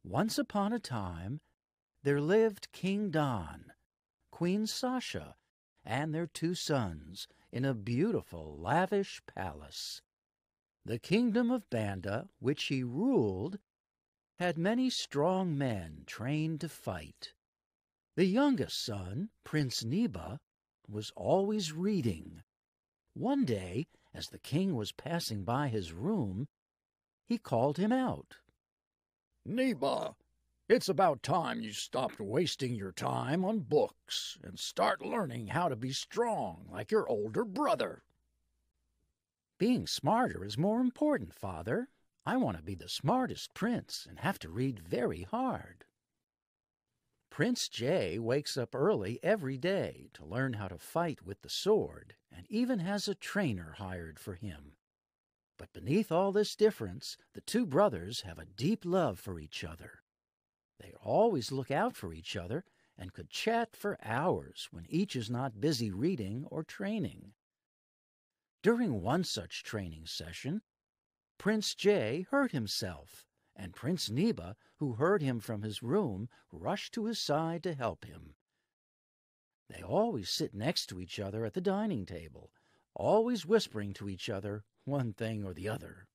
Once upon a time, there lived King Don, Queen Sasha, and their 2 sons in a beautiful, lavish palace. The kingdom of Banda, which he ruled, had many strong men trained to fight. The youngest son, Prince Neba, was always reading. One day, as the king was passing by his room, he called him out. "Neba, it's about time you stopped wasting your time on books and start learning how to be strong like your older brother." "Being smarter is more important, Father. I want to be the smartest prince and have to read very hard." Prince Jay wakes up early every day to learn how to fight with the sword, and even has a trainer hired for him. But beneath all this difference, the 2 brothers have a deep love for each other. They always look out for each other and could chat for hours when each is not busy reading or training. During one such training session, Prince Jay hurt himself, and Prince Neba, who heard him from his room, rushed to his side to help him. They always sit next to each other at the dining table, always whispering to each other one thing or the other.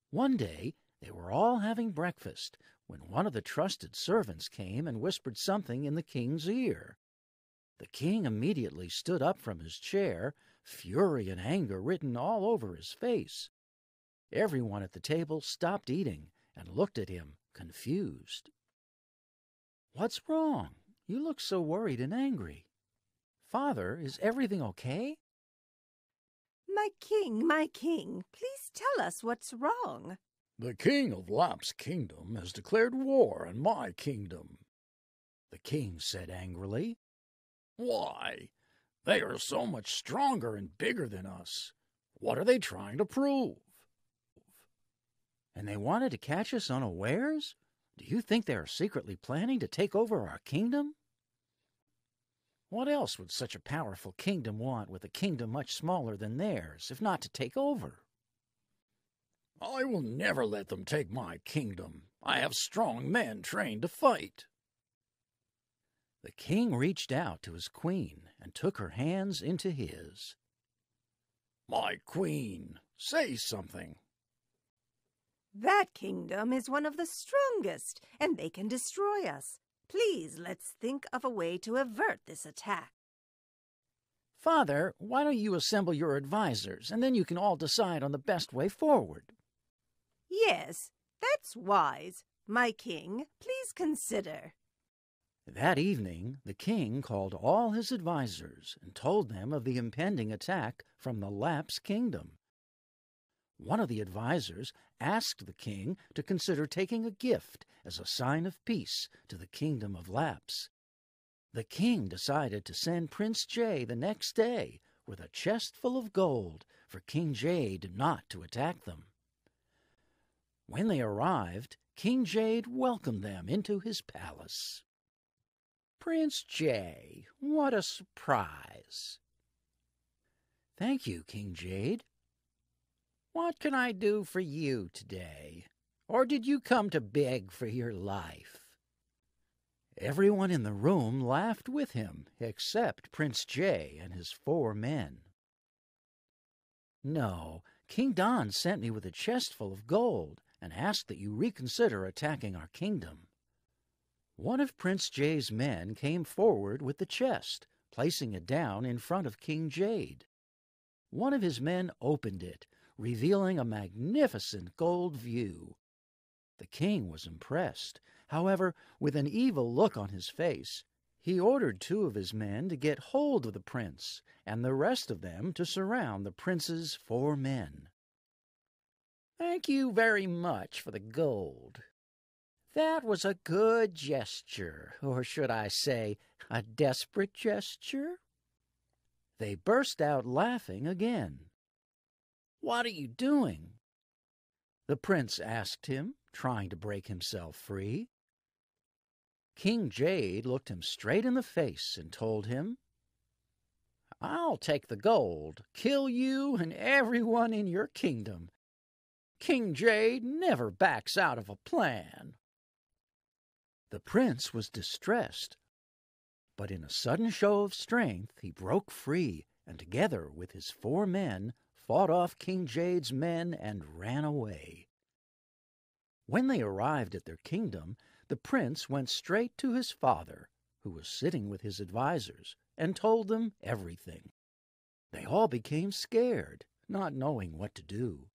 One day they were all having breakfast when one of the trusted servants came and whispered something in the king's ear. The king immediately stood up from his chair, fury and anger written all over his face. Everyone at the table stopped eating and looked at him, confused. "What's wrong? You look so worried and angry. Father, is everything okay?" My king, please tell us what's wrong." "The king of Lap's kingdom has declared war on my kingdom," the king said angrily. "Why? They are so much stronger and bigger than us. What are they trying to prove?" "And they wanted to catch us unawares? Do you think they are secretly planning to take over our kingdom?" "What else would such a powerful kingdom want with a kingdom much smaller than theirs, if not to take over?" "I will never let them take my kingdom. I have strong men trained to fight." The king reached out to his queen and took her hands into his. "My queen, say something." That kingdom is one of the strongest, and they can destroy us. Please, let's think of a way to avert this attack." "Father, why don't you assemble your advisors, and then you can all decide on the best way forward?" "Yes, that's wise. My king, please consider." That evening, the king called all his advisors and told them of the impending attack from the Lap's kingdom. One of the advisors asked the king to consider taking a gift as a sign of peace to the kingdom of Lap's. The king decided to send Prince Jay the next day with a chest full of gold for King Jade not to attack them. When they arrived, King Jade welcomed them into his palace. "Prince Jay, what a surprise!" "Thank you, King Jade. What can I do for you today? Or did you come to beg for your life?" Everyone in the room laughed with him, except Prince Jay and his 4 men. "No, King Don sent me with a chest full of gold and asked that you reconsider attacking our kingdom." One of Prince Jay's men came forward with the chest, placing it down in front of King Jade. One of his men opened it, revealing a magnificent gold view. The king was impressed. However, with an evil look on his face, he ordered 2 of his men to get hold of the prince, and the rest of them to surround the prince's 4 men. "Thank you very much for the gold. That was a good gesture, or should I say, a desperate gesture?" They burst out laughing again. "What are you doing?" the prince asked him, trying to break himself free. King Jade looked him straight in the face and told him, "I'll take the gold, kill you and everyone in your kingdom. King Jade never backs out of a plan." The prince was distressed, but in a sudden show of strength he broke free, and together with his 4 men fought off King Jade's men and ran away. When they arrived at their kingdom, the prince went straight to his father, who was sitting with his advisers, and told them everything. They all became scared, not knowing what to do.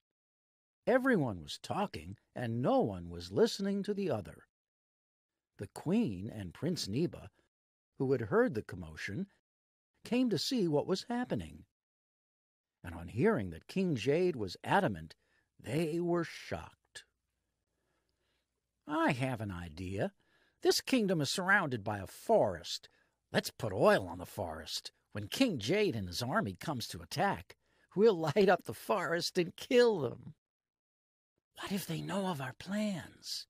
Everyone was talking, and no one was listening to the other. The queen and Prince Neba, who had heard the commotion, came to see what was happening. And on hearing that King Jade was adamant, they were shocked. "I have an idea. This kingdom is surrounded by a forest. Let's put oil on the forest. When King Jade and his army comes to attack, we'll light up the forest and kill them." "What if they know of our plans?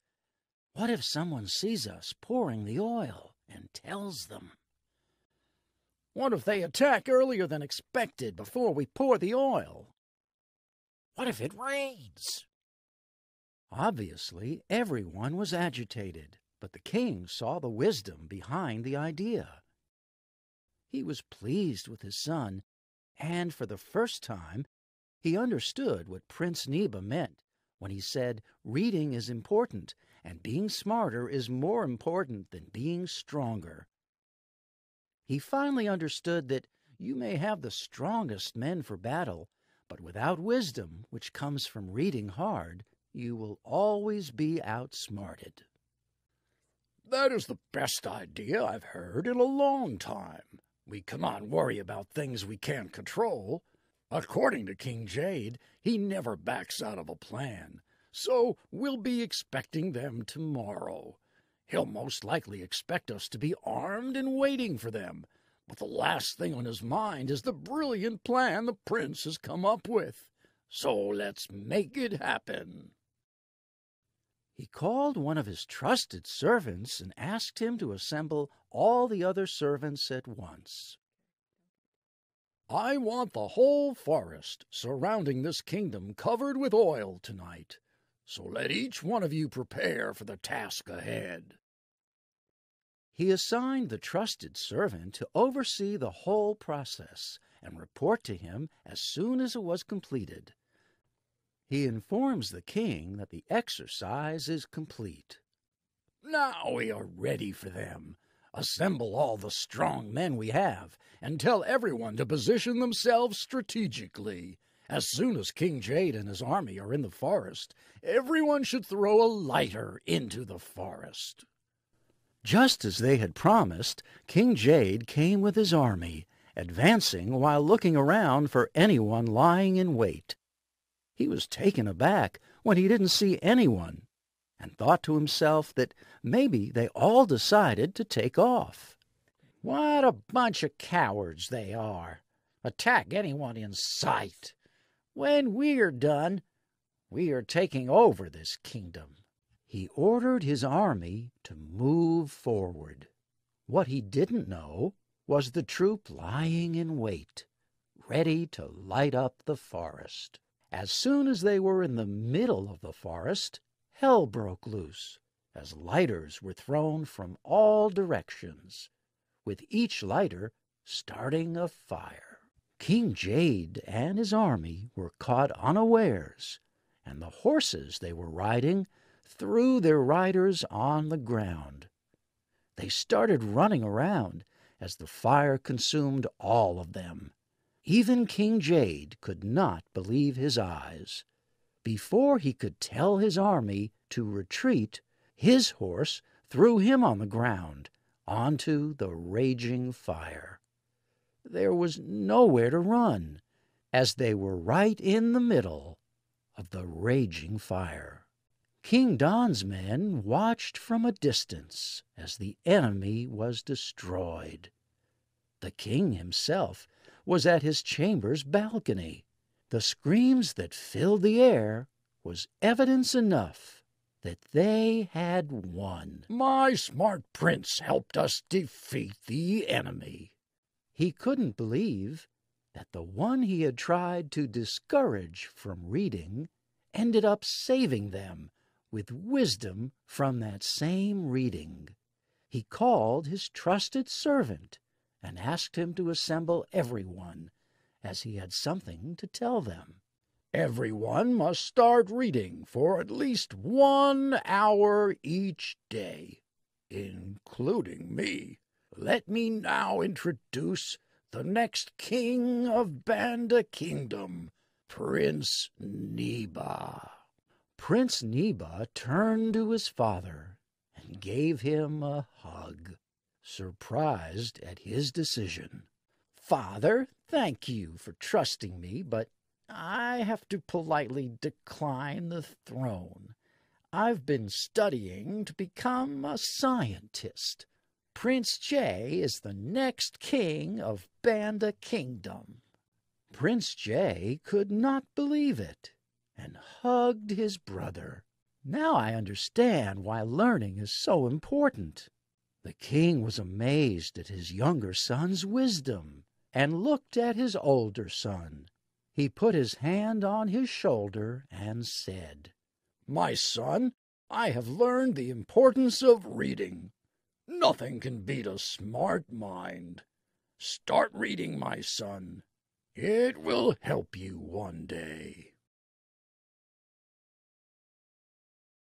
What if someone sees us pouring the oil and tells them?" "What if they attack earlier than expected before we pour the oil?" "What if it rains?" Obviously, everyone was agitated, but the king saw the wisdom behind the idea. He was pleased with his son, and for the first time, he understood what Prince Neba meant when he said reading is important, and being smarter is more important than being stronger. He finally understood that you may have the strongest men for battle, but without wisdom, which comes from reading hard, you will always be outsmarted. "That is the best idea I've heard in a long time. We cannot worry about things we can't control. According to King Jade, he never backs out of a plan, so we'll be expecting them tomorrow. He'll most likely expect us to be armed and waiting for them, but the last thing on his mind is the brilliant plan the prince has come up with. So let's make it happen." He called one of his trusted servants and asked him to assemble all the other servants at once. "I want the whole forest surrounding this kingdom covered with oil tonight, so let each one of you prepare for the task ahead." He assigned the trusted servant to oversee the whole process and report to him as soon as it was completed. He informs the king that the exercise is complete. "Now we are ready for them. Assemble all the strong men we have, and tell everyone to position themselves strategically. As soon as King Jade and his army are in the forest, everyone should throw a lighter into the forest." Just as they had promised, King Jade came with his army, advancing while looking around for anyone lying in wait. He was taken aback when he didn't see anyone, and thought to himself that maybe they all decided to take off. "What a bunch of cowards they are! Attack anyone in sight! When we're done, we are taking over this kingdom." He ordered his army to move forward. What he didn't know was the troop lying in wait, ready to light up the forest. As soon as they were in the middle of the forest, hell broke loose, as lighters were thrown from all directions, with each lighter starting a fire. King Jade and his army were caught unawares, and the horses they were riding threw their riders on the ground. They started running around as the fire consumed all of them. Even King Jade could not believe his eyes. Before he could tell his army to retreat, his horse threw him on the ground, onto the raging fire. There was nowhere to run, as they were right in the middle of the raging fire. King Don's men watched from a distance as the enemy was destroyed. The king himself was at his chamber's balcony. The screams that filled the air was evidence enough that they had won. "My smart prince helped us defeat the enemy." He couldn't believe that the one he had tried to discourage from reading ended up saving them with wisdom from that same reading. He called his trusted servant and asked him to assemble everyone, as he had something to tell them. Everyone must start reading for at least 1 hour each day, including me. Let me now introduce the next king of Banda Kingdom, Prince Neba. Prince Neba turned to his father and gave him a hug, surprised at his decision. "Father, thank you for trusting me, but I have to politely decline the throne. I've been studying to become a scientist. Prince Jay is the next king of Banda Kingdom." Prince Jay could not believe it and hugged his brother. "Now I understand why learning is so important." The king was amazed at his younger son's wisdom and looked at his older son. He put his hand on his shoulder and said, "My son, I have learned the importance of reading. Nothing can beat a smart mind. Start reading, my son. It will help you one day."